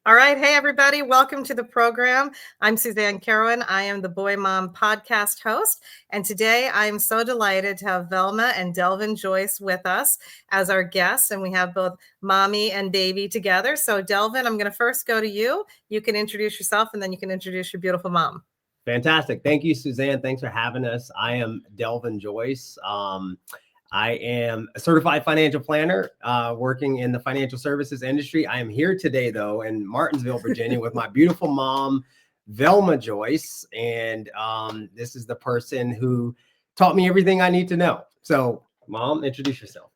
All right. Hey, everybody. Welcome to the program. I'm Suzanne Carowin. I am the Boy Mom podcast host. And today I am so delighted to have Velma and Delvin Joyce with us as our guests. And we have both mommy and baby together. So Delvin, I'm going to first go to you. You can introduce yourself and then you can introduce your beautiful mom. Fantastic. Thank you, Suzanne. Thanks for having us. I am Delvin Joyce. I am a certified financial planner working in the financial services industry. I am here today, though, in Martinsville, Virginia, with my beautiful mom, Velma Joyce. And this is the person who taught me everything I need to know. So, Mom, introduce yourself.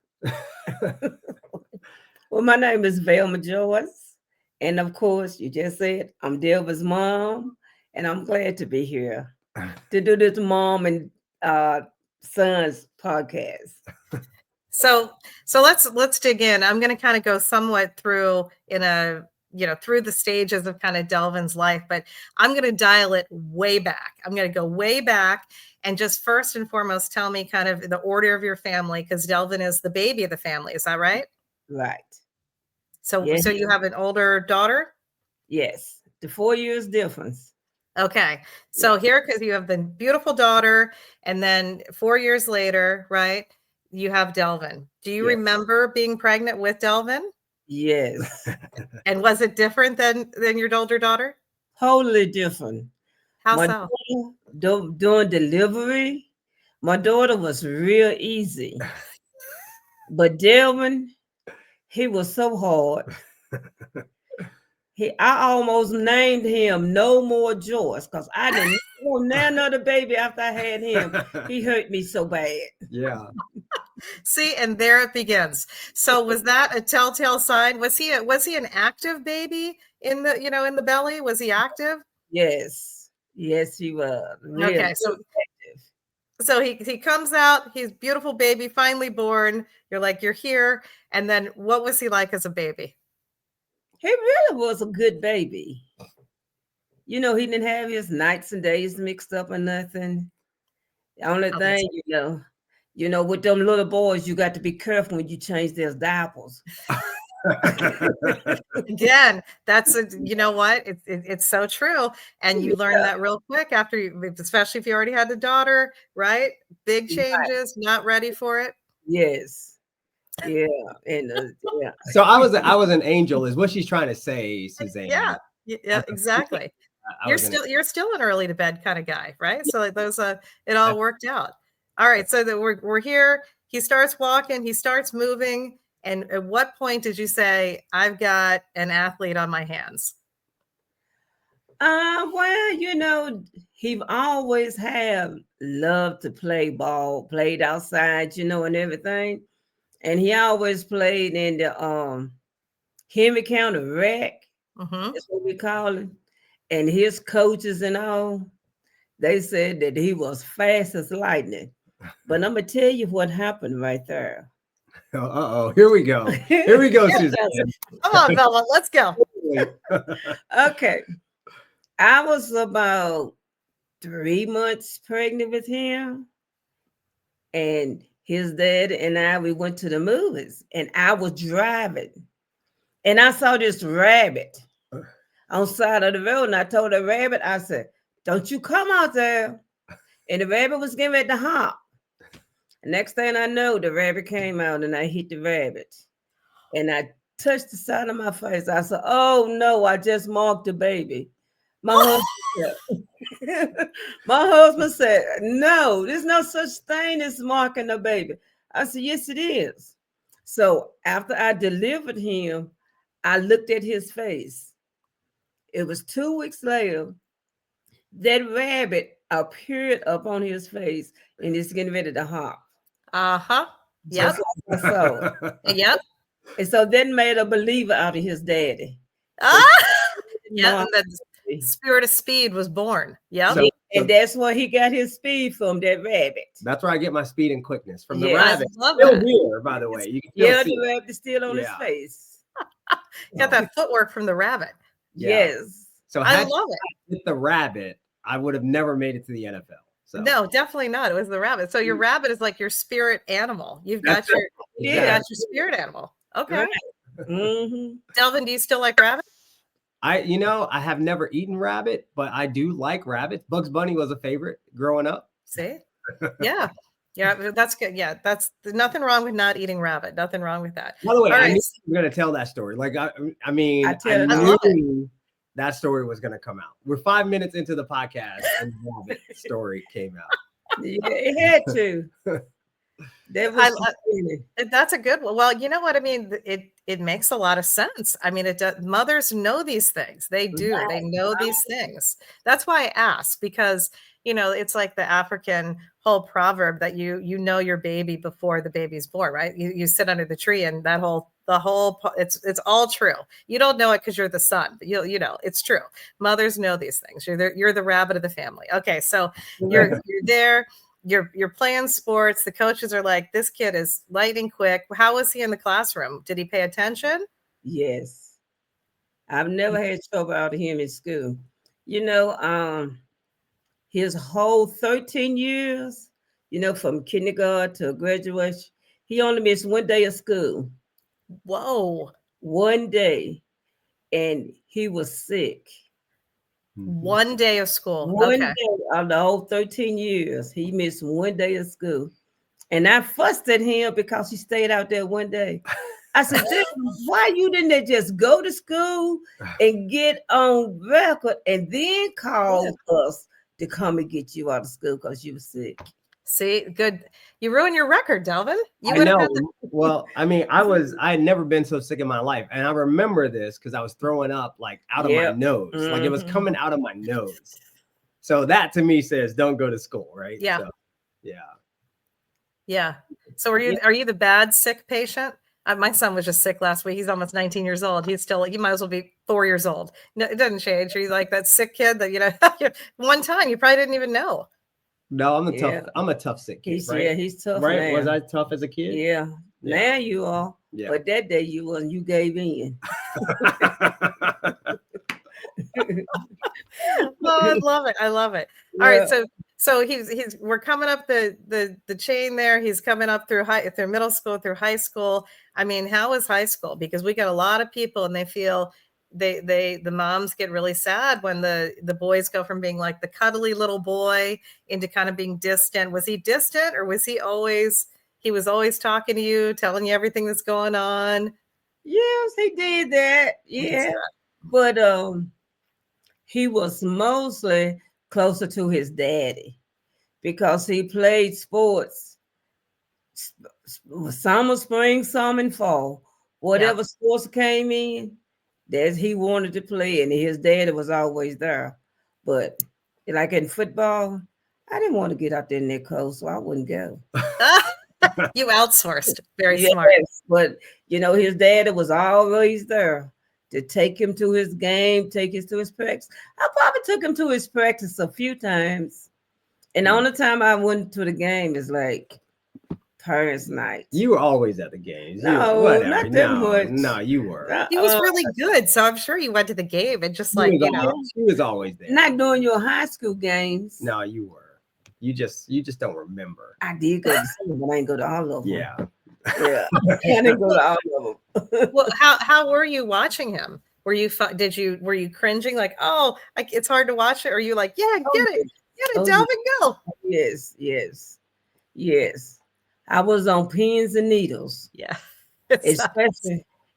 Well, my name is Velma Joyce. And of course, you just said I'm Delvin's mom. And I'm glad to be here to do this mom and son's podcast. So let's dig in. I'm going to kind of go somewhat through through the stages of kind of Delvin's life, but I'm going to dial it way back. I'm going to go way back and just first and foremost tell me kind of the order of your family, because Delvin is the baby of the family. Is that right? Right. So you have an older daughter? Yes, the 4 years difference. Okay. So here, because you have the beautiful daughter, and then 4 years later, right, you have Delvin. Do you remember being pregnant with Delvin? Yes. And was it different than your older daughter? Totally different. How so? During delivery, my daughter was real easy. But Delvin, he was so hard. I almost named him No More Joyce because I didn't want another baby after I had him. He hurt me so bad. Yeah. See, and there it begins. So was that a telltale sign? Was he an active baby in the belly? Was he active? Yes, he was. Really okay, so he comes out. He's beautiful baby, finally born. You're like, you're here. And then what was he like as a baby? He really was a good baby. He didn't have his nights and days mixed up or nothing. The only thing, with them little boys, you got to be careful when you change their diapers. Again, that's you know what? It's so true. And you learn that real quick after especially if you already had a daughter, right? Big changes, not ready for it. Yes. Yeah, and So I was an angel, is what she's trying to say, Suzanne. Yeah, exactly. You're still an early to bed kind of guy, right? So like those it all worked out. All right, so that we're here. He starts walking, he starts moving, and at what point did you say, I've got an athlete on my hands? Well, he always have loved to play ball, played outside, and everything. And he always played in the Henry County Rec. That's what we call it. And his coaches and all, they said that he was fast as lightning. But I'm gonna tell you what happened right there. Here we go. Here we go, Suzanne. Come on, Velma, let's go. Okay. I was about 3 months pregnant with him. And his dad and we went to the movies, and I was driving, and I saw this rabbit on the side of the road, and I told the rabbit, I said, don't you come out there. And the rabbit was getting ready to hop. Next thing I know, the rabbit came out, and I hit the rabbit, and I touched the side of my face. I said, oh no, I just marked the baby. My husband said, no, there's no such thing as marking a baby. I said, yes, it is. So after I delivered him, I looked at his face. It was 2 weeks later, that rabbit appeared up on his face, and it's getting ready to hop. Yep. Yep. And so that made a believer out of his daddy. Yeah, the spirit of speed was born. Yeah. And that's where he got his speed from, that rabbit. That's where I get my speed and quickness from the rabbit. Love still that. Here, by the way. You can the rabbit still on his face. Got that footwork from the rabbit. Yes. So I love it. With the rabbit, I would have never made it to the NFL. So. No, definitely not. It was the rabbit. So your rabbit is like your spirit animal. You've got your spirit animal. Okay. Right. Delvin, do you still like rabbits? I have never eaten rabbit, but I do like rabbits. Bugs Bunny was a favorite growing up. See? Yeah. Yeah, that's good. Yeah, that's nothing wrong with not eating rabbit. Nothing wrong with that. By the way, All I right. knew you were going to tell that story. Like, I I knew love that story was going to come out. We're 5 minutes into the podcast and the rabbit story came out. Yeah, it had to. That was funny. That's a good one. Well, you know what I mean? It makes a lot of sense. I mean, it does. Mothers know these things. They do. Right, They know these things. That's why I asked, because it's like the African whole proverb that you know your baby before the baby's born, right? You sit under the tree, and it's all true. You don't know it because you're the son, but it's true. Mothers know these things. You're the rabbit of the family. Okay, so you're there. You're playing sports. The coaches are like, this kid is lightning quick. How was he in the classroom? Did he pay attention? Yes. I've never had trouble out of him in school. His whole 13 years, from kindergarten to graduation, he only missed one day of school. Whoa. One day. And he was sick. One day of school. One Okay. day of the whole 13 years, he missed one day of school. And I fussed at him because he stayed out there one day. I said, dude, why you didn't just go to school and get on record and then call us to come and get you out of school because you were sick? See, good. You ruined your record, Delvin. You I would know. have Well, I mean, I had never been so sick in my life. And I remember this because I was throwing up like out of my nose. Like it was coming out of my nose. So that to me says don't go to school, right? Yeah. So, yeah. Yeah. So are you the bad sick patient? My son was just sick last week. He's almost 19 years old. He might as well be 4 years old. No, it doesn't change. He's like that sick kid that, one time you probably didn't even know. No, I'm a tough sick kid, right? Yeah, he's tough. Right? Now. Was I tough as a kid? Yeah. Now you are. Yeah. But that day you gave in. Oh, I love it. I love it. All right. So we're coming up the chain there. He's coming up through middle school, through high school. I mean, how is high school? Because we got a lot of people and they feel the moms get really sad when the boys go from being like the cuddly little boy into kind of being distant. Was he distant, or was he always talking to you, telling you everything that's going on? Yes, he did that. Yeah. But he was mostly closer to his daddy because he played sports summer, spring, summer, and fall. Whatever sports came in, that he wanted to play, and his daddy was always there. But like in football, I didn't want to get out there in that cold, so I wouldn't go. You outsourced. Very smart. But his daddy was always there to take him to his game, take him to his practice. I probably took him to his practice a few times. And the only time I went to the game is like parents' night. You were always at the games. No, not that much. No, you were. He was really good, so I'm sure you went to the game and just she was always there. Not during your high school games. No, you were. You just don't remember. I did go to some, but I didn't go to all of them. Yeah. Yeah. I didn't go to all of them. Well, how were you watching him? Were you cringing like, oh, it's hard to watch it? Or are you like, yeah, get it, Delvin, go? Yes. I was on pins and needles. Yeah.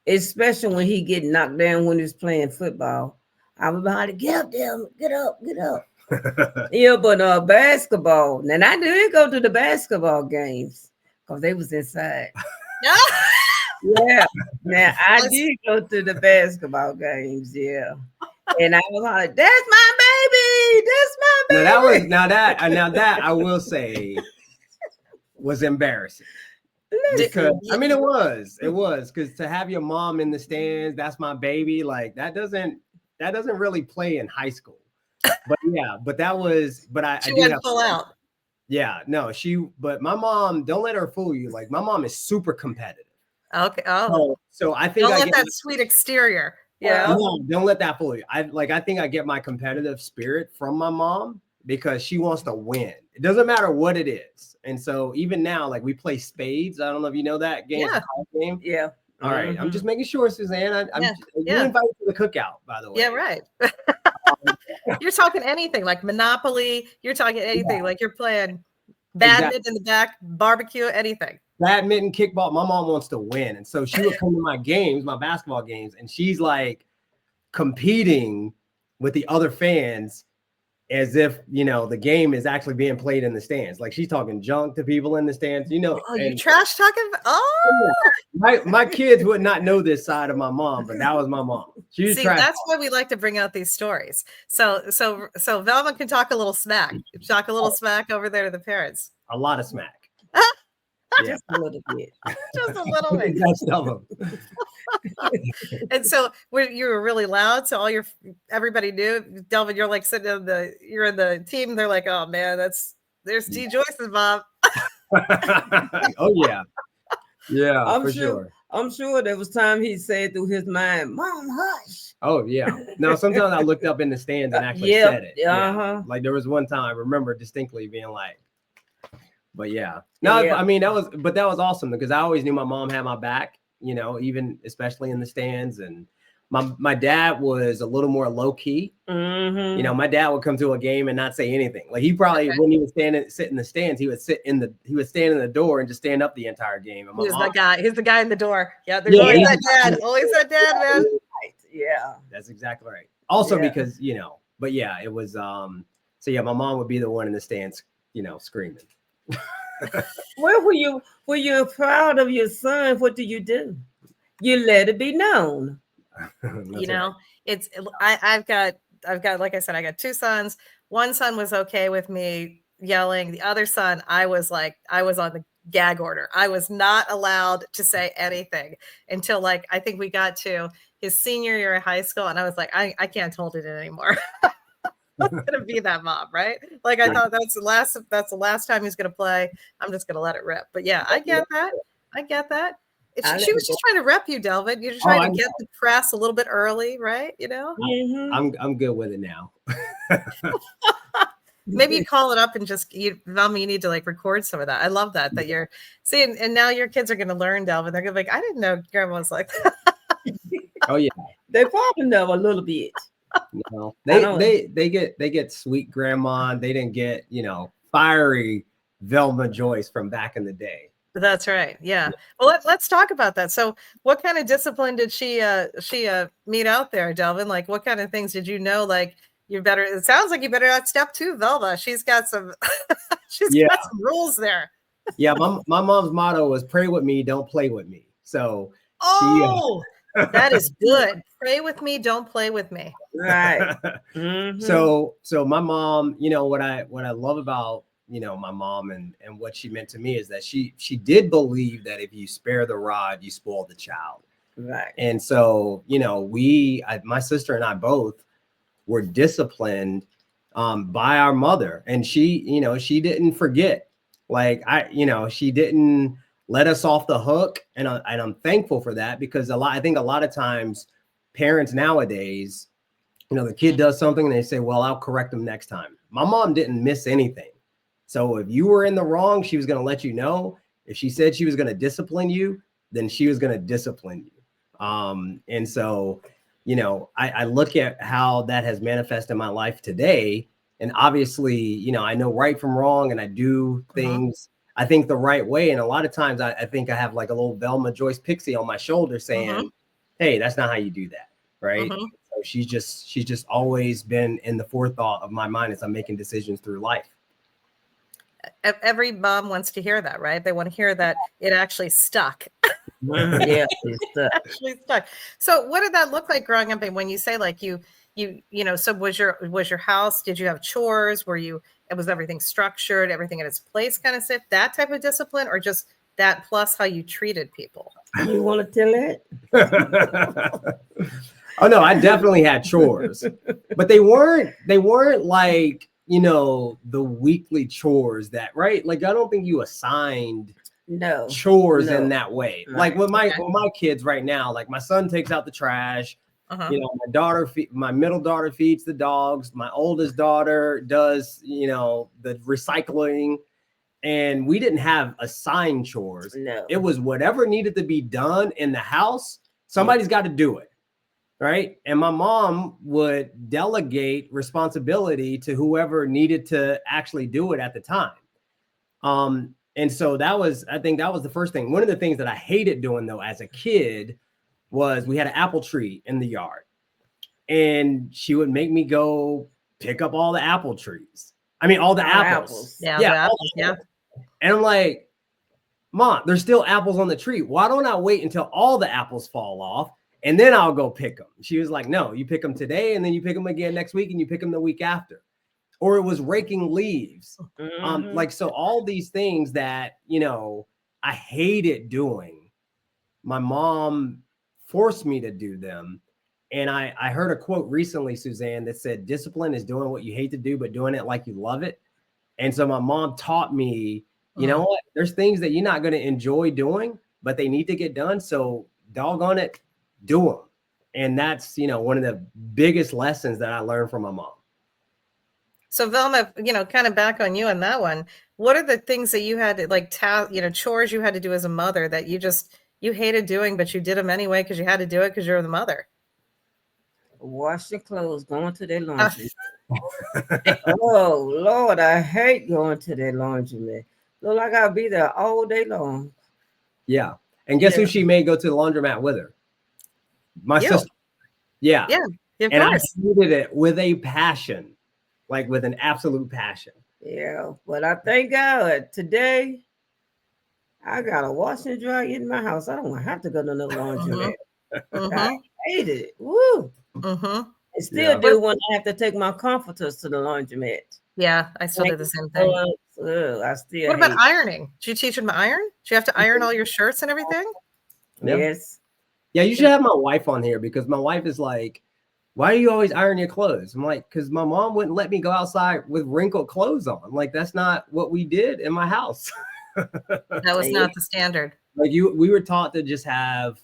Especially when he get knocked down when he's playing football. I was behind it, get up, Delvin, get up. Yeah, but basketball. Now I didn't go to the basketball games because they was inside. Yeah. Now I did go to the basketball games, yeah. And I was like, that's my baby. That's my baby. Now that I will say was embarrassing. Because I mean it was because to have your mom in the stands, that's my baby, like that doesn't really play in high school. But she went full out. Yeah, no, but my mom, don't let her fool you. Like my mom is super competitive. Okay. Oh, so I think don't let that sweet exterior. Yeah. No, don't let that fool you. I think I get my competitive spirit from my mom because she wants to win. It doesn't matter what it is. And so even now, like we play spades. I don't know if you know that game. Yeah. Game. Yeah. All right. I'm just making sure, Suzanne. You're invited to the cookout, by the way. Yeah, right. You're talking anything like Monopoly. You're talking anything like you're playing badminton in the back, barbecue, anything. Badminton, kickball. My mom wants to win. And so she would come to my games, my basketball games, and she's like competing with the other fans as if, the game is actually being played in the stands. Like she's talking junk to people in the stands, Oh, you trash talking? Oh, my kids would not know this side of my mom, but that was my mom. She was trash. That's why we like to bring out these stories. So Velma can talk a little smack. Talk a little smack over there to the parents. A lot of smack. Just a little bit. Just a little bit. Just of them. And so you were really loud, so everybody knew. Delvin, you're like sitting in the team. They're like, oh man, there's D Joyce's mom. Oh yeah, for sure. I'm sure there was time he said through his mind, "Mom, hush." Oh yeah. Now sometimes I looked up in the stands and actually said it. Yeah. Like there was one time I remember distinctly being like, but yeah. No, I mean that was awesome because I always knew my mom had my back, even especially in the stands. And my dad was a little more low key. Mm-hmm. My dad would come to a game and not say anything. Like he probably when he would sit in the stands, he would stand in the door and just stand up the entire game. And He's the guy in the door. Yeah, there's always that dad. Always that dad, man. Yeah. That's exactly right. Also because, but yeah, it was so yeah, my mom would be the one in the stands, screaming. Where were you proud of your son? What do? You let it be known. I've got like I said, I got two sons. One son was okay with me yelling. The other son, I was on the gag order. I was not allowed to say anything until like I think we got to his senior year of high school, and I was like, I can't hold it in anymore. I'm gonna be that mom, right? Like I thought that's the last time he's gonna play. I'm just gonna let it rip. But yeah, I get that. She was just trying to rep you, Delvin. You're trying to get the press a little bit early, right? I'm good with it now. Maybe you call it up and Velma, you need to like record some of that. I love that you're seeing, and now your kids are going to learn, Delvin. They're going to be like, I didn't know grandma was like that. Oh yeah, they probably know a little bit. No, they get sweet grandma. They didn't get fiery Velma Joyce from back in the day. That's right. Yeah. Well, let's talk about that. So, what kind of discipline did she meet out there, Delvin? Like, what kind of things did you know? Like, it sounds like you better not step two, Velma. She's got some got some rules there. Yeah, my mom's motto was "Pray with me, don't play with me." So, that is good. Pray with me, don't play with me. Right. Mm-hmm. So my mom, what I love about my mom and what she meant to me is that she did believe that if you spare the rod, you spoil the child. Right. And so, my sister and I both were disciplined by our mother, and she didn't forget. Like she didn't let us off the hook, and I'm thankful for that because I think a lot of times parents nowadays, the kid does something and they say, well, I'll correct them next time. My mom didn't miss anything. So if you were in the wrong, she was going to let you know. If she said she was going to discipline you, then she was going to discipline you. And so, I look at how that has manifested in my life today. And obviously, I know right from wrong, and I do things, I think, the right way. And a lot of times I think I have like a little Velma Joyce pixie on my shoulder saying, hey, that's not how you do that. Right. So she's just always been in the forethought of my mind as I'm making decisions through life. Every mom wants to hear that, right? They want to hear that it actually stuck. Yeah, it actually stuck. So what did that look like growing up? And when you say like so was your house, did you have chores? Was everything structured, everything in its place kind of stuff, that type of discipline, or just that plus how you treated people? You want to tell it? Oh no, I definitely had chores, but they weren't like, the weekly chores that, right? Like, I don't think you assigned chores in that way. Right. Like with my kids right now, like my son takes out the trash, my middle daughter feeds the dogs. My oldest daughter does, the recycling. and we didn't have assigned chores. No. It was whatever needed to be done in the house. Somebody's got to do it. Right. And my mom would delegate responsibility to whoever needed to actually do it at the time. And so I think that was the first thing. One of the things that I hated doing though, as a kid, was we had an apple tree in the yard, and she would make me go pick up all the apple trees. I mean, all the apples. Yeah. The apples, yeah. And I'm like, Mom, there's still apples on the tree. Why don't I wait until all the apples fall off? And then I'll go pick them. She was like, no, you pick them today, and then you pick them again next week, and you pick them the week after. Or it was raking leaves. Like, so all these things that, I hated doing, my mom forced me to do them. And I heard a quote recently, Suzanne, that said, discipline is doing what you hate to do, but doing it like you love it. And so my mom taught me, you know what, there's things that you're not going to enjoy doing, but they need to get done. So doggone it, do them. And that's, one of the biggest lessons that I learned from my mom. So Velma, kind of back on you on that one. What are the things that you had to chores you had to do as a mother that you hated doing, but you did them anyway because you had to do it because you're the mother? Washing clothes, going to their laundry. Oh Lord, I hate going to their laundromat. Look, I gotta be there all day long. Yeah. And guess who she made go to the laundromat with her? My sister. Yeah. Yeah. Of and course. I hated it with a passion, like with an absolute passion. Yeah. But I thank God today I got a wash and dry in my house. I don't have to go to no laundromat. I hate it. Woo. I still do when I have to take my comforters to the laundromat. Yeah, I still do the same thing. I still. What about ironing? Did you teach them to iron? Do you have to iron all your shirts and everything? Yes. Yeah, you should have my wife on here, because my wife is like, why do you always iron your clothes? I'm like, because my mom wouldn't let me go outside with wrinkled clothes on. Like, that's not what we did in my house. That was not the standard. Like we were taught to just have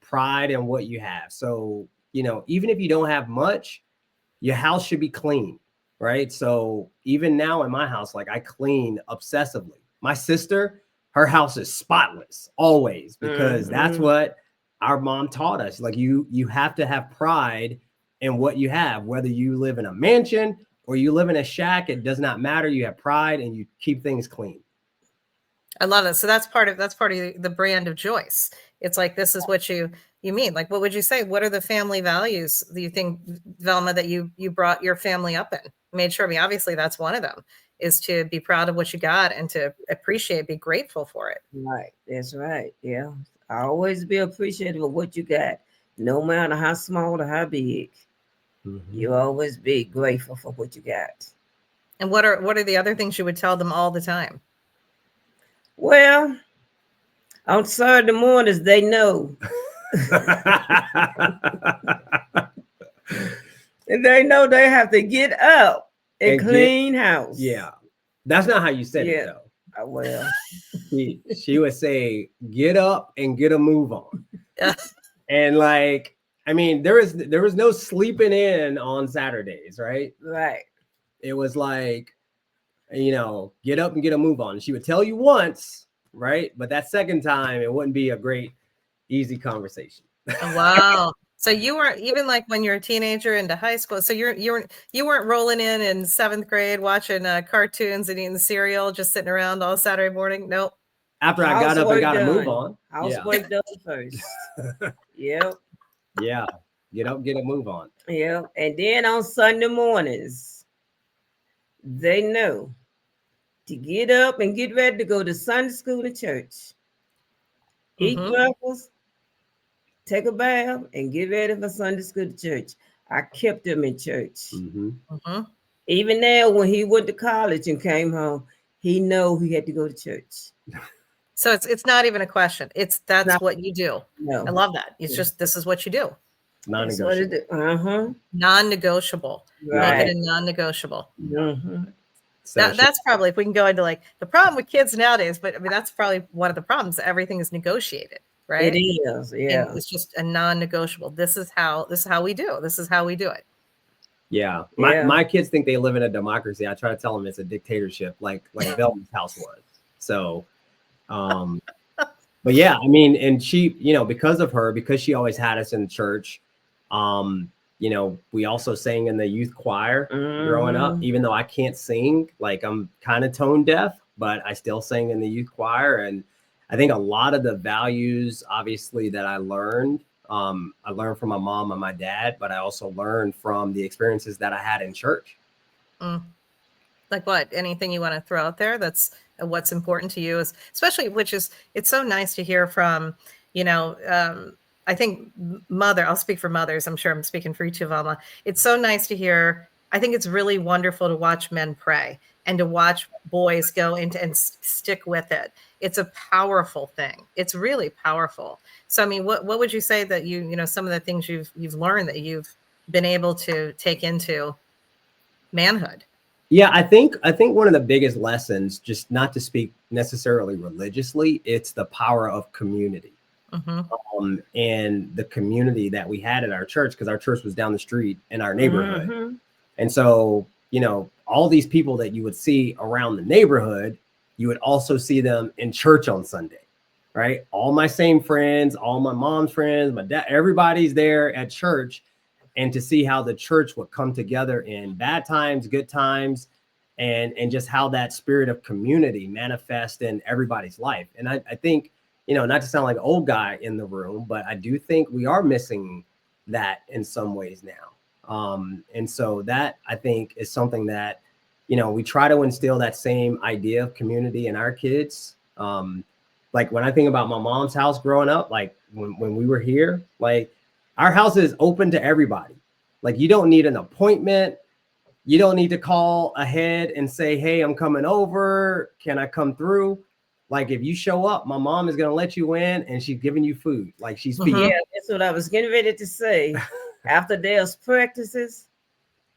pride in what you have. So, even if you don't have much, your house should be clean, right? So even now in my house, like, I clean obsessively. My sister, her house is spotless always, because that's what our mom taught us. Like, you have to have pride in what you have, whether you live in a mansion or you live in a shack, it does not matter. You have pride and you keep things clean. I love it. So that's part of the brand of Joyce. It's like, this is what you mean. Like, what would you say? What are the family values that you think, Velma, that you brought your family up in? Made sure, obviously that's one of them, is to be proud of what you got and to appreciate, be grateful for it. Right. That's right. Yeah. I always be appreciative of what you got, no matter how small or how big. You always be grateful for what you got. And what are the other things you would tell them all the time? Well, on Saturday mornings, they know. And they know they have to get up and clean house. Yeah. That's not how you said it, though. Well, she would say, get up and get a move on. And like, I mean, there was no sleeping in on Saturdays, right? Right. It was like, get up and get a move on. She would tell you once, right? But that second time, it wouldn't be a great, easy conversation. Wow. So you weren't, even like when you're a teenager into high school, so you weren't rolling in 7th grade watching cartoons and eating cereal, just sitting around all Saturday morning? Nope. After I got up and got a move on. Housework done first. Yep. Yeah. Get up, get a move on. Yeah. And then on Sunday mornings, they know to get up and get ready to go to Sunday school and church. Eat breakfast, take a bath, and get ready for Sunday school to church. I kept him in church. Even now, when he went to college and came home, he know he had to go to church. So it's not even a question. That's what you do. No. I love that. It's just, this is what you do. Non-negotiable. Non-negotiable. Right. Make it a non-negotiable. That's probably, if we can go into like the problem with kids nowadays, but I mean, that's probably one of the problems. Everything is negotiated, right? It is. Yeah. And it's just a non-negotiable. This is how we do. This is how we do it. Yeah. My kids think they live in a democracy. I try to tell them it's a dictatorship, like Velma's house was. So, but yeah, I mean, and she, because of her, because she always had us in church, we also sang in the youth choir growing up, even though I can't sing, like I'm kind of tone deaf, but I still sang in the youth choir. And I think a lot of the values, obviously, that I learned from my mom and my dad, but I also learned from the experiences that I had in church. Like what? Anything you want to throw out there that's what's important to you, is especially, it's so nice to hear from, I think I'll speak for mothers. I'm sure I'm speaking for you too, Velma. It's so nice to hear. I think it's really wonderful to watch men pray and to watch boys go into and stick with it. It's a powerful thing. It's really powerful. So, I mean, what would you say that some of the things you've learned that you've been able to take into manhood? Yeah, I think one of the biggest lessons, just not to speak necessarily religiously, it's the power of community. And the community that we had at our church, because our church was down the street in our neighborhood. And so, all these people that you would see around the neighborhood, you would also see them in church on Sunday, right? All my same friends, all my mom's friends, my dad, everybody's there at church. And to see how the church would come together in bad times, good times, and just how that spirit of community manifests in everybody's life. And I think, not to sound like an old guy in the room, but I do think we are missing that in some ways now. And so that, I think, is something that, we try to instill that same idea of community in our kids. Like when I think about my mom's house growing up, like when we were here, like our house is open to everybody. Like you don't need an appointment. You don't need to call ahead and say, hey, I'm coming over. Can I come through? Like if you show up, my mom is going to let you in and she's giving you food. Like she's feeding. Yeah, that's what I was getting ready to say. After his practice,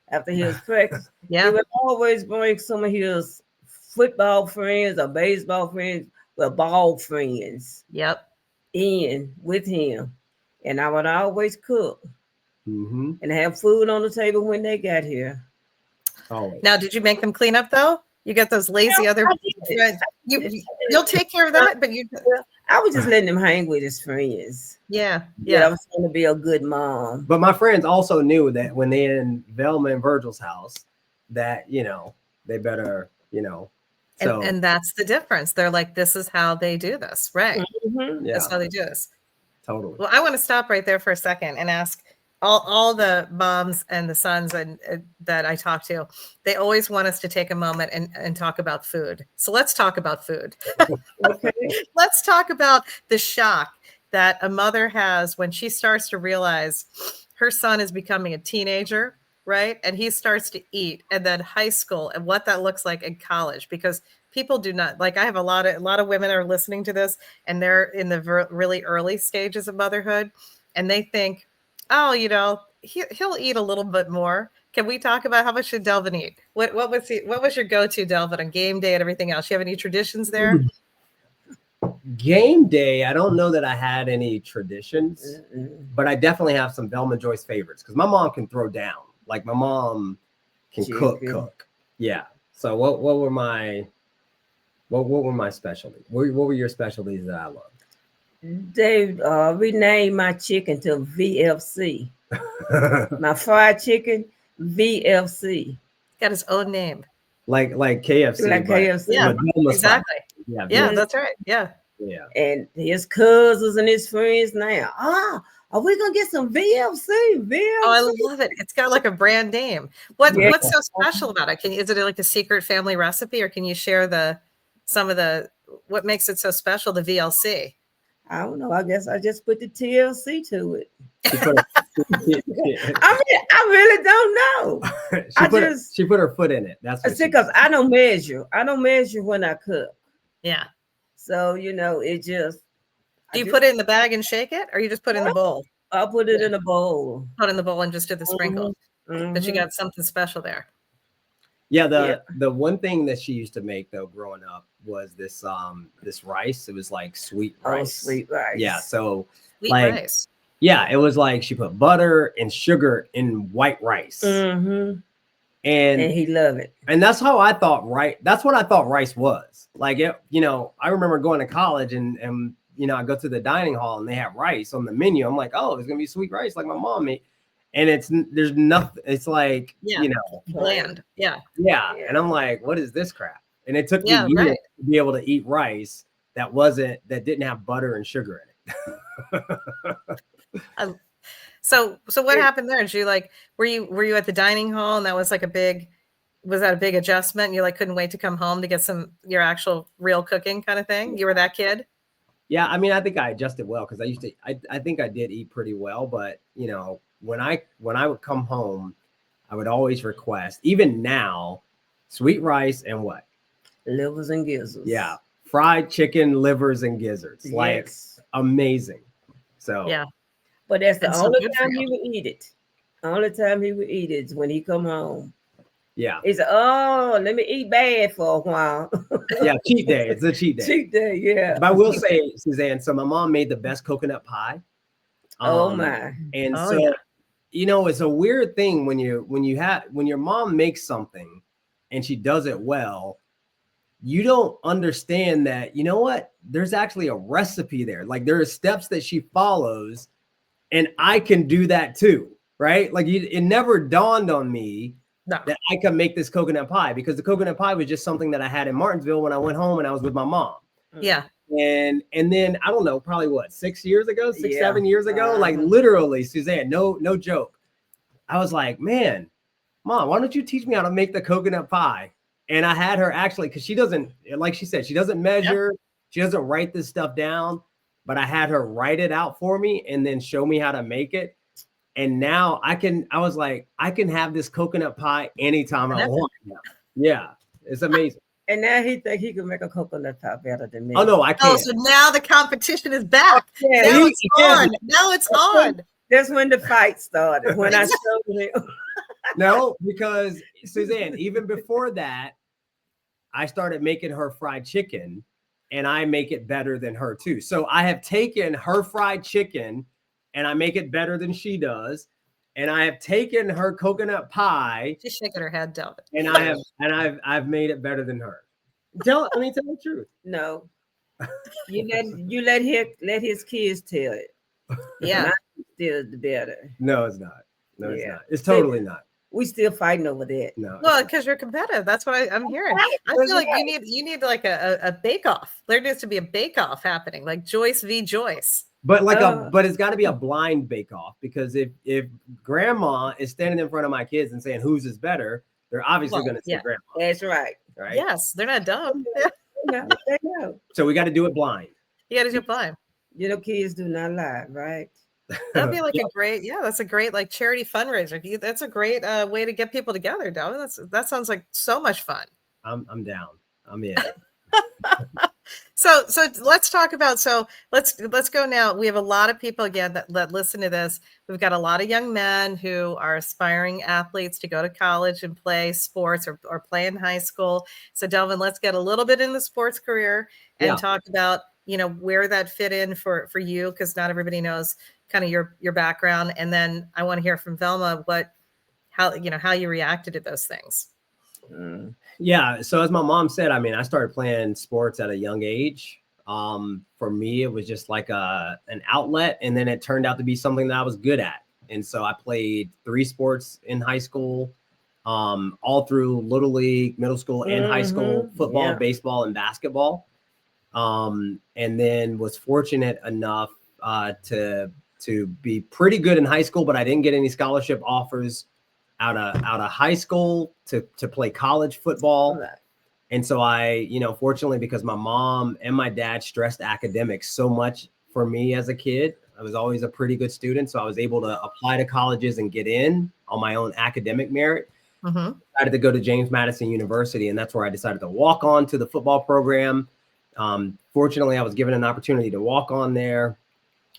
he would always bring some of his football friends or baseball friends, ball friends. Yep. In with him. And I would always cook and have food on the table when they got here. Oh. Now, did you make them clean up though? You got those lazy other. You'll take care of that, but I was just letting him hang with his friends. Yeah. I was trying to be a good mom. But my friends also knew that when they're in Velma and Virgil's house, that they better So, and that's the difference. They're like, this is how they do this, right? That's how they do this. Totally. Well, I want to stop right there for a second and ask all the moms and the sons and that I talk to. They always want us to take a moment and talk about food. So let's talk about food. Okay. Let's talk about the shock that a mother has when she starts to realize her son is becoming a teenager, right? And he starts to eat, and then high school and what that looks like in college, because people do not, like, I have a lot of women are listening to this and they're in the really early stages of motherhood, and they think, oh, he'll eat a little bit more. Can we talk about how much should Delvin eat? What was your go-to, Delvin, on game day and everything else? You have any traditions there? Game day, I don't know that I had any traditions, but I definitely have some Velma Joyce favorites because my mom can throw down. Like my mom can cook. Yeah. So what were my specialties? What were your specialties that I loved? They renamed my chicken to VFC. My fried chicken, VFC. Got his own name. Like KFC. Like KFC. Yeah, exactly. Yeah, that's right. Yeah. Yeah. And his cousins and his friends now. Are we gonna get some VFC? Oh, I love it. It's got like a brand name. What's so special about it? Is it like a secret family recipe, or can you share what makes it so special? The VLC. I don't know. I guess I just put the TLC to it. I really don't know. She put her foot in it. That's because I don't measure. I don't measure when I cook. Yeah. So it just. Do you put it in the bag and shake it, or you just put it in the bowl? I'll put it in a bowl. Put it in the bowl and just do the sprinkles. But you got something special there. Yeah, the one thing that she used to make though growing up was this rice. It was like sweet rice. Oh, sweet rice. Yeah, so sweet rice. Yeah, it was like she put butter and sugar in white rice. And he loved it. And that's how I thought, that's what I thought rice was. Like, I remember going to college and I go to the dining hall and they have rice on the menu. I'm like, oh, it's going to be sweet rice like my mom made. And there's nothing. It's like, bland. Yeah. And I'm like, what is this crap? And it took me years to be able to eat rice that didn't have butter and sugar in it. So what happened there? Did you were you at the dining hall and that was was that a big adjustment? You couldn't wait to come home to get your actual real cooking kind of thing? You were that kid? Yeah. I mean, I think I adjusted well because I think I did eat pretty well, but when I would come home, I would always request, even now, sweet rice and what? Livers and gizzards. Yeah. Fried chicken, livers and gizzards. Yes. Like amazing. So yeah. But that's the only time he would eat it. The only time he would eat it is when he come home. Yeah. He said, oh, let me eat bad for a while. Yeah, cheat day. It's a cheat day. Cheat day, yeah. But I will say, Suzanne, so my mom made the best coconut pie. Oh my. And it's a weird thing when your mom makes something and she does it well, you don't understand that, there's actually a recipe there. Like there are steps that she follows and I can do that too, right? Like it never dawned on me that I could make this coconut pie because the coconut pie was just something that I had in Martinsville when I went home and I was with my mom. Yeah. And then I don't know, probably 6 years ago, 7 years ago, like literally, Suzanne, no joke. I was like, man, Mom, why don't you teach me how to make the coconut pie? And I had her actually, because she doesn't, like she said, she doesn't measure, she doesn't write this stuff down, but I had her write it out for me and then show me how to make it. And now I can have this coconut pie anytime I want. Yeah, it's amazing. And now he think he can make a coconut pie better than me. Oh no, I can't. Oh, so now the competition is back. Yeah, now it's on. Now it's on. That's when the fight started. When I showed him. No, because Suzanne, even before that, I started making her fried chicken, and I make it better than her too. So I have taken her fried chicken, and I make it better than she does. And I have taken her coconut pie. She's shaking her head, Delvin. And I've made it better than her. Tell the truth. No, you let his kids tell it. Yeah, still the better. No, it's not. No, it's not. It's totally not. We still fighting over that. No. Well, because you're competitive. That's what I'm hearing. I feel like you need like a bake off. There needs to be a bake off happening, like Joyce v. Joyce. But but it's got to be a blind bake off because if grandma is standing in front of my kids and saying whose is better, they're obviously going to say grandma. That's right. Right. Yes, they're not dumb. They know. So we got to do it blind. You got to do it blind. Kids do not lie, right? That'd be like that's a great like charity fundraiser. That's a great way to get people together, Delvin. That sounds like so much fun. I'm down. I'm in. So let's talk about, let's go now. We have a lot of people again that listen to this. We've got a lot of young men who are aspiring athletes to go to college and play sports or play in high school. So Delvin, let's get a little bit in the sports career and talk about, where that fit in for you, because not everybody knows kind of your background. And then I want to hear from Velma how you reacted to those things. Yeah. So as my mom said, I started playing sports at a young age. For me, it was just like an outlet. And then it turned out to be something that I was good at. And so I played 3 sports in high school, all through Little League, middle school and high school, football, baseball, and basketball. And then was fortunate enough to be pretty good in high school, but I didn't get any scholarship offers out of high school to play college football. Right. And so I, fortunately, because my mom and my dad stressed academics so much for me as a kid, I was always a pretty good student. So I was able to apply to colleges and get in on my own academic merit. I decided to go to James Madison University, and that's where I decided to walk on to the football program. Fortunately, I was given an opportunity to walk on there.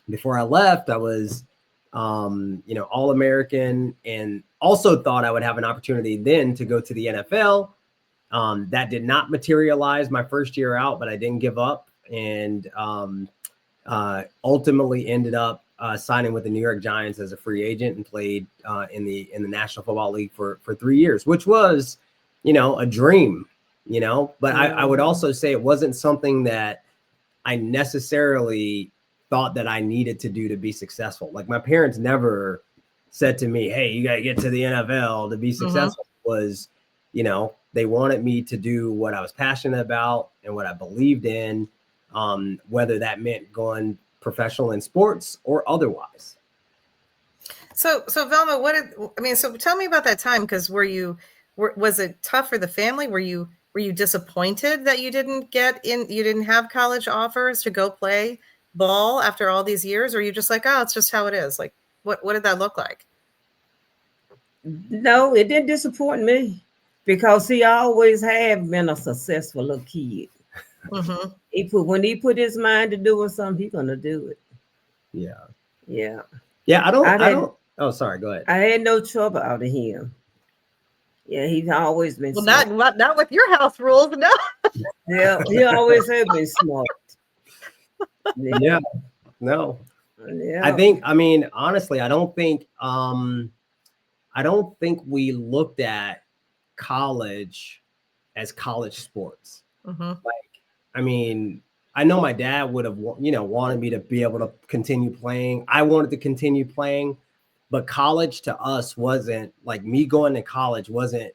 Before I left, I was All-American, and also thought I would have an opportunity then to go to the NFL. That did not materialize my first year out, but I didn't give up, and ultimately ended up signing with the New York Giants as a free agent and played in the National Football League for 3 years, which was, a dream, But I would also say it wasn't something that I necessarily thought that I needed to do to be successful. Like my parents never said to me, "Hey, you got to get to the NFL to be successful." Was, they wanted me to do what I was passionate about and what I believed in, whether that meant going professional in sports or otherwise. So Velma, so tell me about that time, because was it tough for the family? Were you disappointed that you didn't have college offers to go play ball after all these years? Or are you just like, oh, it's just how it is? Like, what did that look like? No, it didn't disappoint me, because he always have been a successful little kid. When he put his mind to doing something, he's gonna do it. Yeah. I don't. Oh, sorry. Go ahead. I had no trouble out of him. Yeah, he's always been smart. Not with your house rules, no. Yeah, he always has been smart. Yeah. No. Yeah. Honestly, I don't think we looked at college as college sports. I know my dad would have, wanted me to be able to continue playing. I wanted to continue playing, but college to us wasn't like me going to college wasn't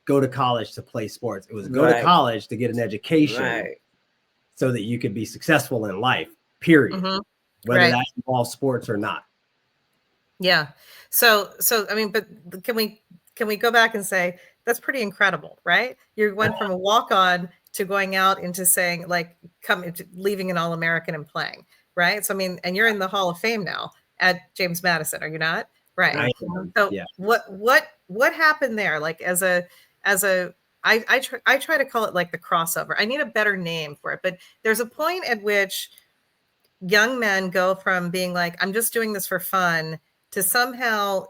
go to college to play sports. It was go to college to get an education so that you could be successful in life, period. Whether that involves sports or not. Yeah. So, but can we go back and say that's pretty incredible, right? You went from a walk-on to going out into saying like leaving an All-American and playing, right? So and you're in the Hall of Fame now at James Madison, are you not? Right. So yeah. What happened there? Like I try to call it like the crossover. I need a better name for it, but there's a point at which young men go from being like, I'm just doing this for fun, to somehow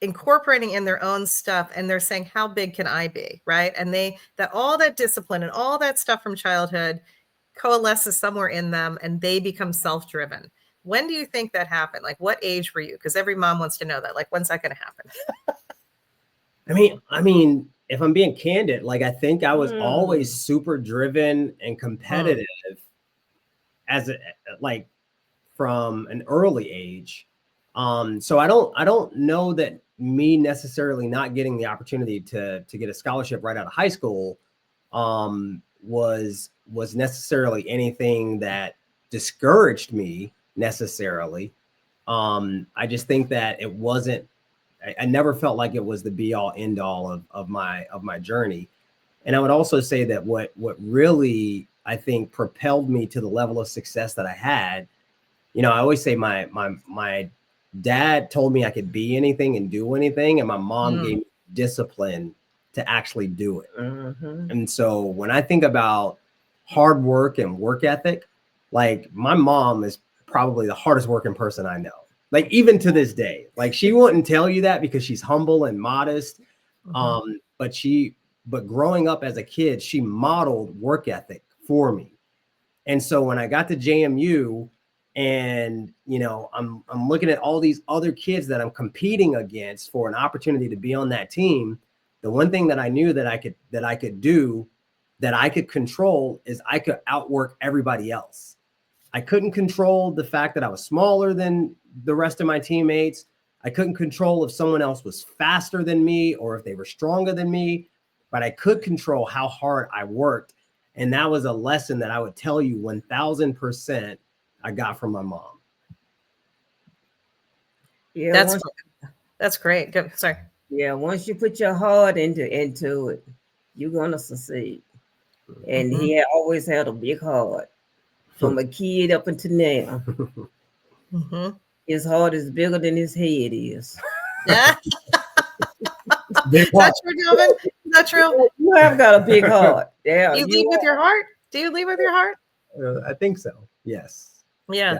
incorporating in their own stuff, and they're saying, how big can I be, right? And all that discipline and all that stuff from childhood coalesces somewhere in them, and they become self-driven. When do you think that happened? Like, what age were you? Because every mom wants to know that. Like, when's that going to happen? If I'm being candid, like I think I was always super driven and competitive from an early age. So I don't know that me necessarily not getting the opportunity to get a scholarship right out of high school was necessarily anything that discouraged me necessarily. I just think that it wasn't. I never felt like it was the be all end all of my journey. And I would also say that what really I think propelled me to the level of success that I had, I always say my dad told me I could be anything and do anything, and my mom gave me discipline to actually do it. And so when I think about hard work and work ethic, like my mom is probably the hardest working person I know. Like even to this day, like she wouldn't tell you that because she's humble and modest. But growing up as a kid, she modeled work ethic for me. And so when I got to JMU and, I'm looking at all these other kids that I'm competing against for an opportunity to be on that team, the one thing that I knew that I could do, that I could control, is I could outwork everybody else. I couldn't control the fact that I was smaller than the rest of my teammates. I couldn't control if someone else was faster than me or if they were stronger than me, but I could control how hard I worked. And that was a lesson that I would tell you 1000% I got from my mom. Yeah, that's great. Good. Sorry. Yeah, once you put your heart into it, you're gonna succeed. And he always had a big heart. From a kid up until now. His heart is bigger than his head is. Yeah. That's true, Delvin. That's true. You have got a big heart. Yeah. You lead with your heart? Do you lead with your heart? I think so. Yes. Yeah.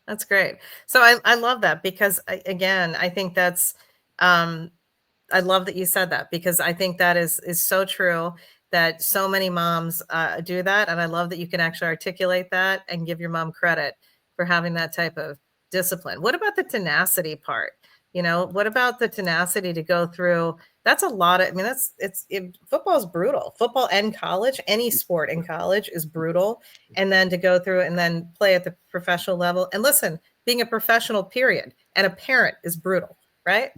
That's great. So I love that, because I think that's I love that you said that, because I think that is so true, that so many moms do that. And I love that you can actually articulate that and give your mom credit for having that type of discipline. What about the tenacity part? What about the tenacity to go through? That's a lot of, I mean, football is brutal. Football and college, any sport in college is brutal. And then to go through and then play at the professional level. And listen, being a professional period and a parent is brutal, right?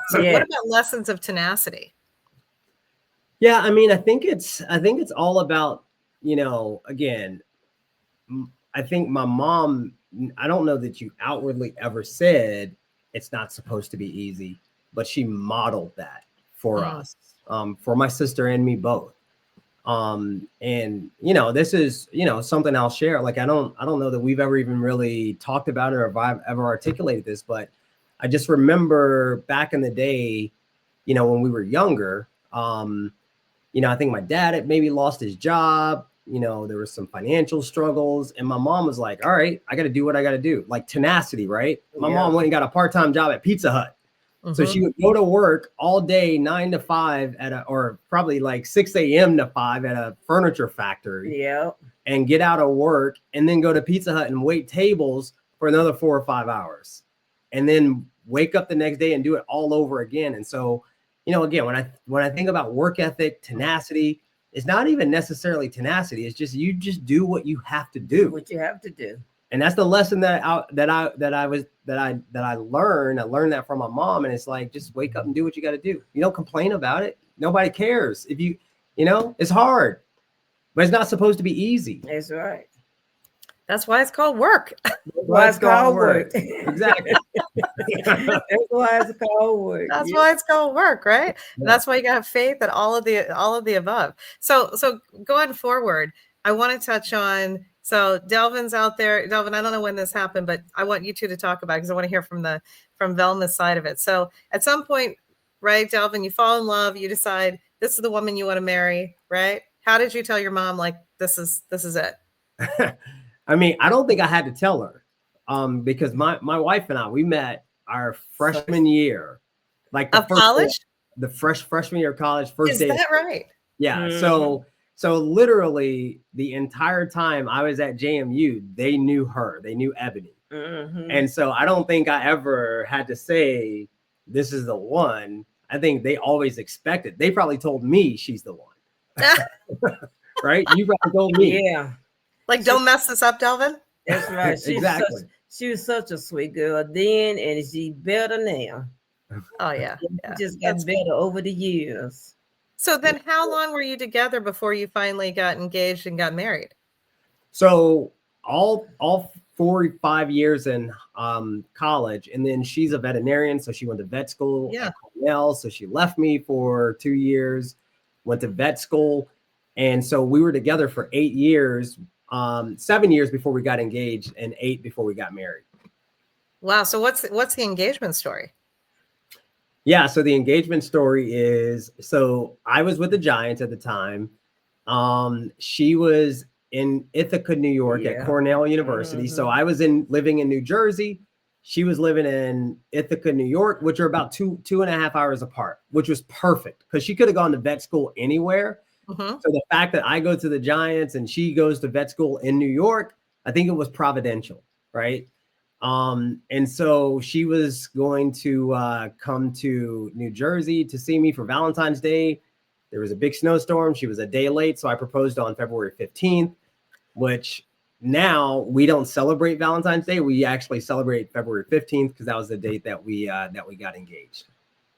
So what about lessons of tenacity? Yeah, I mean, I think it's all about, again, I think my mom, I don't know that you outwardly ever said it's not supposed to be easy, but she modeled that for us, for my sister and me both. And this is, something I'll share. Like, I don't know that we've ever even really talked about it or if I've ever articulated this, but I just remember back in the day, when we were younger, I think my dad had maybe lost his job. There was some financial struggles, and my mom was like, all right, I got to do what I got to do. Like tenacity, right? My mom went and got a part-time job at Pizza Hut. So she would go to work all day, 9 to 5 or probably like 6 a.m. to 5 at a furniture factory. Yeah. And get out of work and then go to Pizza Hut and wait tables for another 4 or 5 hours. And then wake up the next day and do it all over again. And so, again, when I think about work ethic, tenacity, it's not even necessarily tenacity. It's just, you just do what you have to do. What you have to do. And that's the lesson that I learned. I learned that from my mom. And it's like, just wake up and do what you got to do. You don't complain about it. Nobody cares. If it's hard, but it's not supposed to be easy. That's right. That's why it's called work. That's why it's called work. Exactly. That's why it's called work. That's why it's called work, right? Yeah. That's why you got to have faith at all of the above. So going forward, I want to touch on. So Delvin's out there. Delvin, I don't know when this happened, but I want you two to talk about it because I want to hear from Velma's side of it. So at some point, right, Delvin, you fall in love. You decide this is the woman you want to marry, right? How did you tell your mom like this is it? I mean, I don't think I had to tell her, because my wife and I, we met our freshman year, like the first college, the freshman year of college, first day. Is that right? Yeah. Mm. So literally the entire time I was at JMU, they knew her, they knew Ebony. Mm-hmm. And so I don't think I ever had to say, this is the one. I think they always expected. They probably told me she's the one. Right? You probably told me. Yeah. Like, don't mess this up, Delvin. That's right. Exactly. She was such a sweet girl then, and she's better now. Oh, yeah. She just got better over the years. So then how long were you together before you finally got engaged and got married? So all 4 or 5 years in college, and then she's a veterinarian, so she went to vet school at Cornell. So she left me for 2 years, went to vet school, and so we were together for 8 years, 7 years before we got engaged, and 8 before we got married. Wow. So what's the engagement story? Yeah, so the engagement story is, so I was with the Giants at the time. She was in Ithaca, New York at Cornell University. Mm-hmm. So I was living in New Jersey. She was living in Ithaca, New York, which are about two and a half hours apart, which was perfect because she could have gone to vet school anywhere. Mm-hmm. So the fact that I go to the Giants and she goes to vet school in New York, I think it was providential, right? And so she was going to come to New Jersey to see me for Valentine's Day. There was a big snowstorm. She was a day late. So I proposed on February 15th, which now we don't celebrate Valentine's Day. We actually celebrate February 15th because that was the date that we got engaged.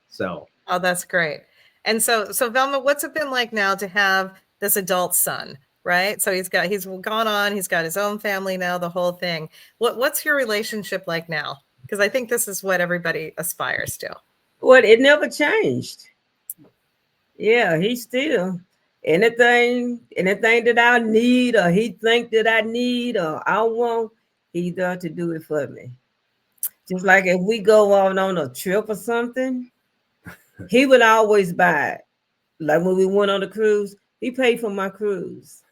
So. Oh, that's great. And so Velma, what's it been like now to have this adult son? Right. So he's gone on, he's got his own family now, the whole thing. What's your relationship like now? Because I think this is what everybody aspires to. Well, it never changed. Yeah, he's still anything that I need or he think that I need or I want, he's there to do it for me. Just like if we go on a trip or something, he would always buy it. Like when we went on the cruise, he paid for my cruise.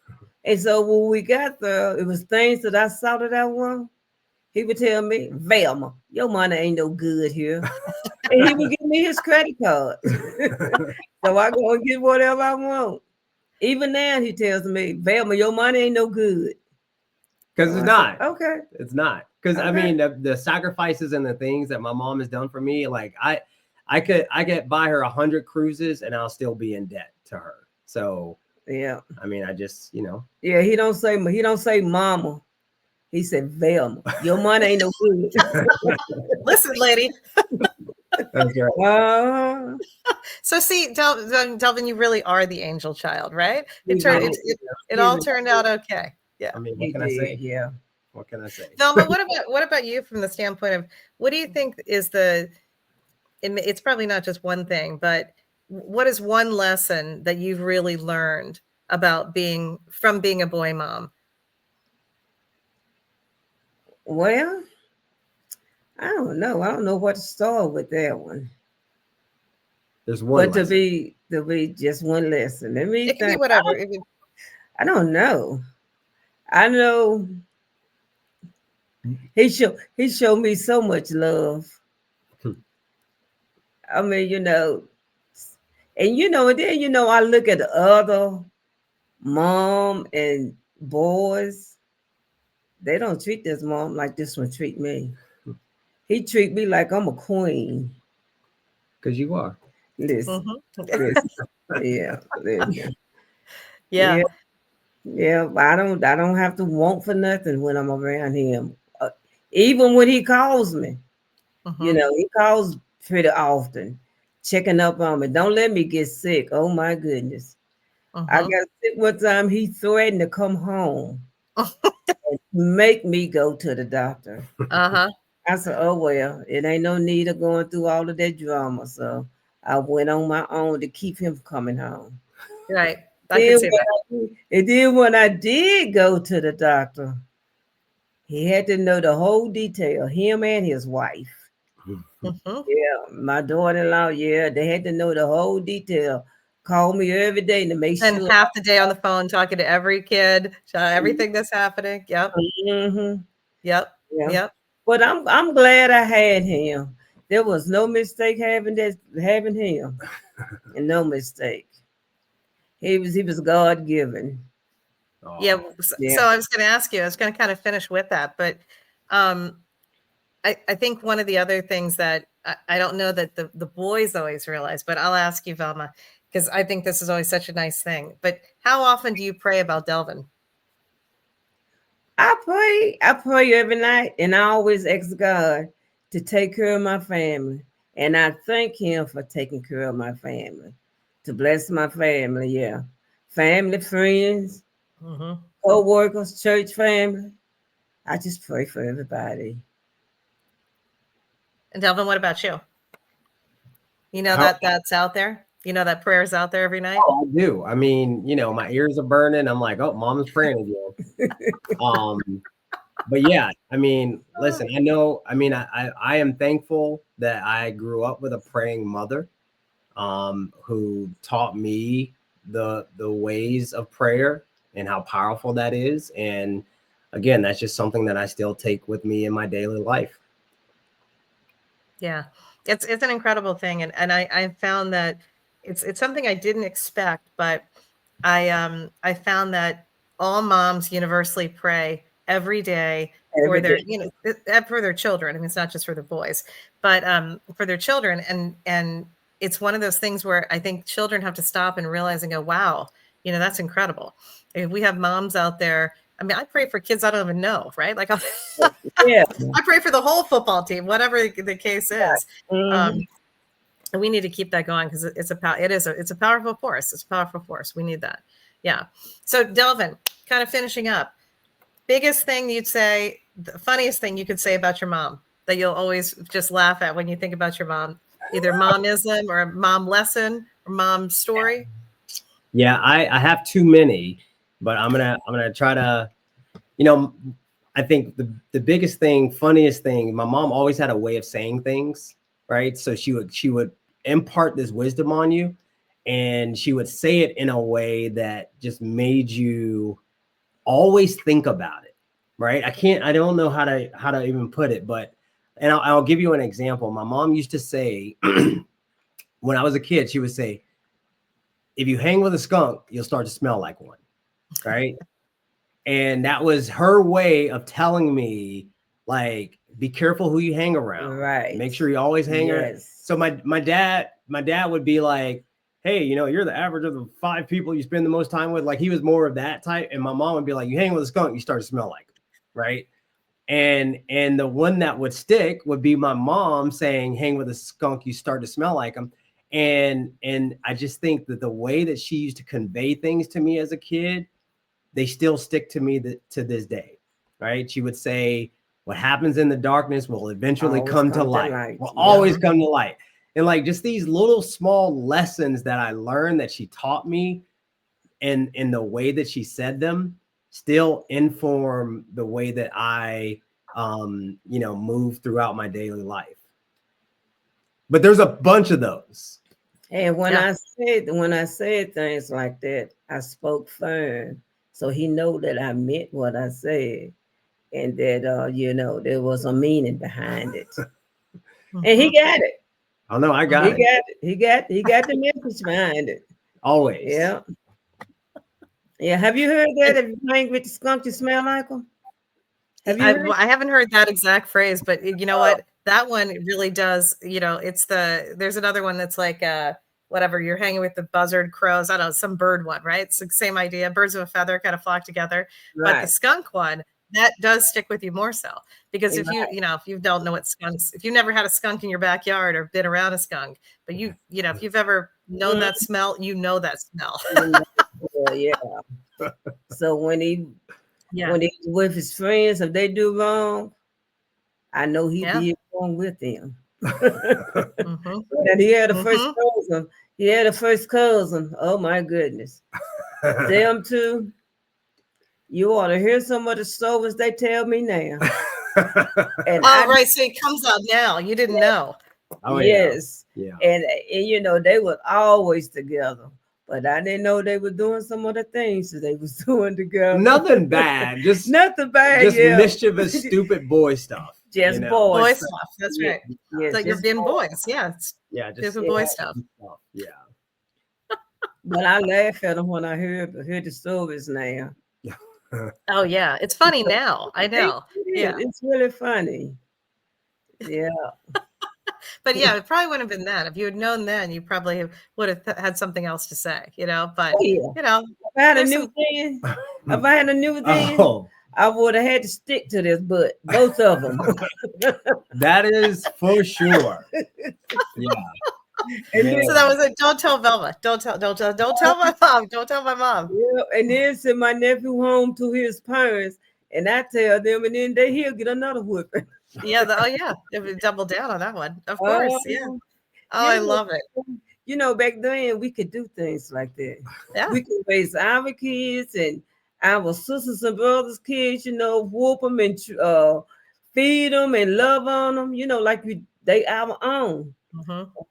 And so when we got there, it was things that I saw that I want. He would tell me, Velma, your money ain't no good here. And he would give me his credit card. So I go and get whatever I want. Even now he tells me, Velma, your money ain't no good. Because it's not. Okay. It's not. Because I mean, the sacrifices and the things that my mom has done for me, like I could buy her 100 cruises and I'll still be in debt to her. So Yeah. I mean, I just, Yeah, he don't say mama. He said Velma. Your money ain't no good. Listen, lady. That's right. So see, Delvin, you really are the angel child, right? It all turned out okay. Yeah. I mean, what can I say? Yeah. What can I say? Velma, what about you from the standpoint of what do you think is it's probably not just one thing, but what is one lesson that you've really learned about being a boy mom? Well, I don't know. I don't know what to start with that one. There's one But lesson. to be just one lesson. Let me It can be think. whatever. I don't know. I know he showed me so much love. I mean, and then I look at the other mom and boys. They don't treat this mom like this one treat me. He treat me like I'm a queen. Because you are. Listen, Mhm. listen, yeah, listen. Yeah. Yeah. I don't have to want for nothing when I'm around him. Even when he calls me, Mhm. he calls pretty often, checking up on me. Don't let me get sick. Oh my goodness. I Mhm. got sick one time. He threatened to come home and make me go to the doctor. Uh-huh. I said, oh, well, it ain't no need of going through all of that drama. So I went on my own to keep him coming home. Right. I can see that. And then when I did go to the doctor, he had to know the whole detail, him and his wife. Mhm. Yeah, my daughter-in-law, yeah, they had to know the whole detail. Call me every day to make And sure. half the day on the phone talking to every kid, everything that's happening. Yep. Mm-hmm. Yep. Yeah. Yep. But I'm glad I had him. There was no mistake having him. And no mistake. He was God given. Yeah. Oh, So Yeah. I was going to ask you, I was going to kind of finish with that, but um, I think one of the other things that I don't know that the boys always realize, but I'll ask you, Velma, because I think this is always such a nice thing. But how often do you pray about Delvin? I pray every night, and I always ask God to take care of my family. And I thank him for taking care of my family. To bless my family, yeah. Family, friends, Mm-hmm. co-workers, church family. I just pray for everybody. And Delvin, what about you? You know how that's out there. You know that prayer's out there every night. I do. I mean, my ears are burning. I'm like, oh, mom's praying again. But yeah, I mean, listen, I am thankful that I grew up with a praying mother, who taught me the ways of prayer and how powerful that is. And again, that's just something that I still take with me in my daily life. Yeah, it's an incredible thing, and I found that it's something I didn't expect, but I found that all moms universally pray every day for Every their day. for their children. I mean, it's not just for the boys, but for their children, and it's one of those things where I think children have to stop and realize and go, wow, that's incredible. If we have moms out there. I mean, I pray for kids I don't even know, right? Like Yeah. I pray for the whole football team, whatever the case is. Mhm. And we need to keep that going because it's a powerful force. It's a powerful force. We need that. Yeah. So Delvin, kind of finishing up, biggest thing you'd say, the funniest thing you could say about your mom that you'll always just laugh at when you think about your mom, either momism or a mom lesson or mom story. Yeah, I have too many, but I'm gonna try to, you know, I think the biggest thing, funniest thing, my mom always had a way of saying things, right? So she would impart this wisdom on you, and she would say it in a way that just made you always think about it, right? I don't know how to even put it, but and I'll give you an example. My mom used to say when I was a kid, she would say, if you hang with a skunk, you'll start to smell like one, right? And that was her way of telling me, like, be careful who you hang around. Right. Make sure you always hang around. Yes. So my dad would be like, hey, you're the average of the 5 people you spend the most time with. Like, he was more of that type. And my mom would be like, you hang with a skunk, you start to smell like him, right? And the one that would stick would be my mom saying, hang with a skunk, you start to smell like him. And I just think that the way that she used to convey things to me as a kid, they still stick to me to this day, right? She would say, what happens in the darkness will eventually come to light. Will always come to light. And like just these little small lessons that I learned that she taught me, and in the way that she said them, still inform the way that I, move throughout my daily life. But there's a bunch of those. And when I said things like that, I spoke firm, so he know that I meant what I said, and that there was a meaning behind it, and he got it. Oh no, I got it. He got the message behind it. Always. Yeah. Yeah. Have you heard that? If you hang with the skunk, you smell like them? Have you heard? I haven't heard that exact phrase, but you know what? That one really does. There's another one that's like whatever, you're hanging with the buzzard, crows. I don't know, some bird one, right? It's the same idea. Birds of a feather kind of flock together. Right. But the skunk one, that does stick with you more so, because if you don't know what skunks, if you've never had a skunk in your backyard or been around a skunk, but if you've ever known that smell, that smell. Yeah. So when he's with his friends, if they do wrong, I know he did wrong with them. And he had a first cousin. He had a first cousin. Oh my goodness. Them two. You ought to hear some of the stories they tell me now. And right. So it comes out now. You didn't know. Oh, yes. Yeah. And they were always together. But I didn't know they were doing some of the things that they was doing together. Nothing bad. Just nothing bad. Just mischievous, stupid boy stuff. Just boy stuff. That's right. It's like you're being boys. Yeah. Just boy stuff. Yeah. But I laugh at them when I hear the stories now. Oh yeah, it's funny now. I know. Yeah, it's really funny. Yeah. But yeah, it probably wouldn't have been that. If you had known then, you probably would have had something else to say, But if I had a new thing, I would have had to stick to this, but both of them. That is for sure. Yeah. So that was it. Don't tell Velma. Don't tell my mom. Don't tell my mom. Yeah, and then send my nephew home to his parents, and I tell them, and then he'll get another whipping. Yeah. Double down on that one. Of course. Yeah. I love it. Back then we could do things like that. Yeah. We could raise our kids and our sisters and brothers' kids, whoop them and feed them and love on them, like they our own.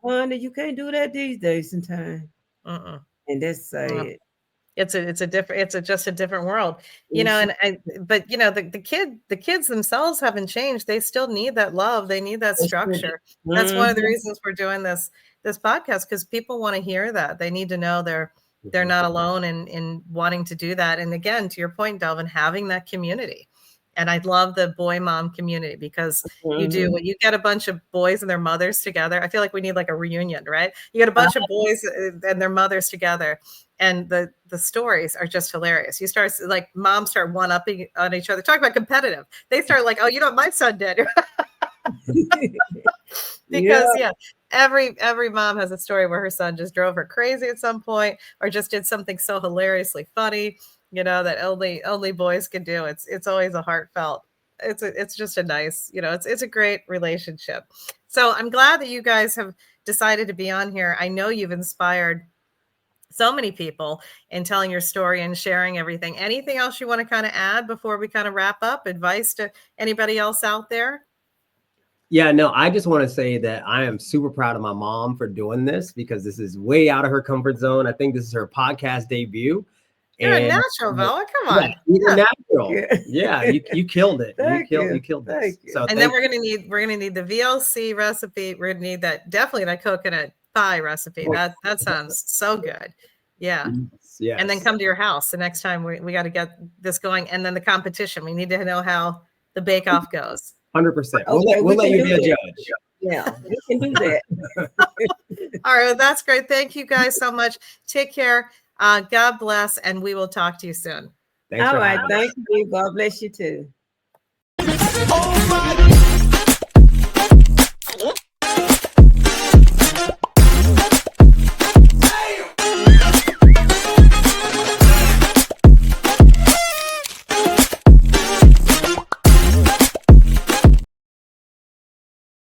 Honey, you can't do that these days in time. And that's sad. It's just a different world, but the kids themselves haven't changed. They still need that love. They need that structure. That's one of the reasons we're doing this podcast, because people want to hear that. They need to know they're not alone in wanting to do that. And again, to your point, Delvin, having that community. And I love the boy mom community, because you do, when you get a bunch of boys and their mothers together, I feel like we need like a reunion, right? You get a bunch of boys and their mothers together, and the stories are just hilarious. You start like moms start one-upping on each other. Talk about competitive. They start like, oh, my son did. Because every mom has a story where her son just drove her crazy at some point, or just did something so hilariously funny, that only boys can do. It's always a heartfelt. It's just a nice, it's a great relationship. So I'm glad that you guys have decided to be on here. I know you've inspired so many people in telling your story and sharing everything. Anything else you want to kind of add before we kind of wrap up? Advice to anybody else out there? Yeah, no, I just want to say that I am super proud of my mom for doing this, because this is way out of her comfort zone. I think this is her podcast debut. You're a natural, Velma. Come on. You're natural. Yeah, you killed it. You killed it. So and then we're gonna need the VLC recipe. We're gonna need definitely that coconut pie recipe. That sounds so good. Yeah. Yes. And then come to your house the next time. We got to get this going. And then the competition. We need to know how the bake off goes. 100%. Okay, We'll let you be a that. judge. Yeah, we can do that. All right. Well, that's great. Thank you guys so much. Take care. God bless. And we will talk to you soon. Thanks All for right. having us. Thank you. God bless you too. Oh my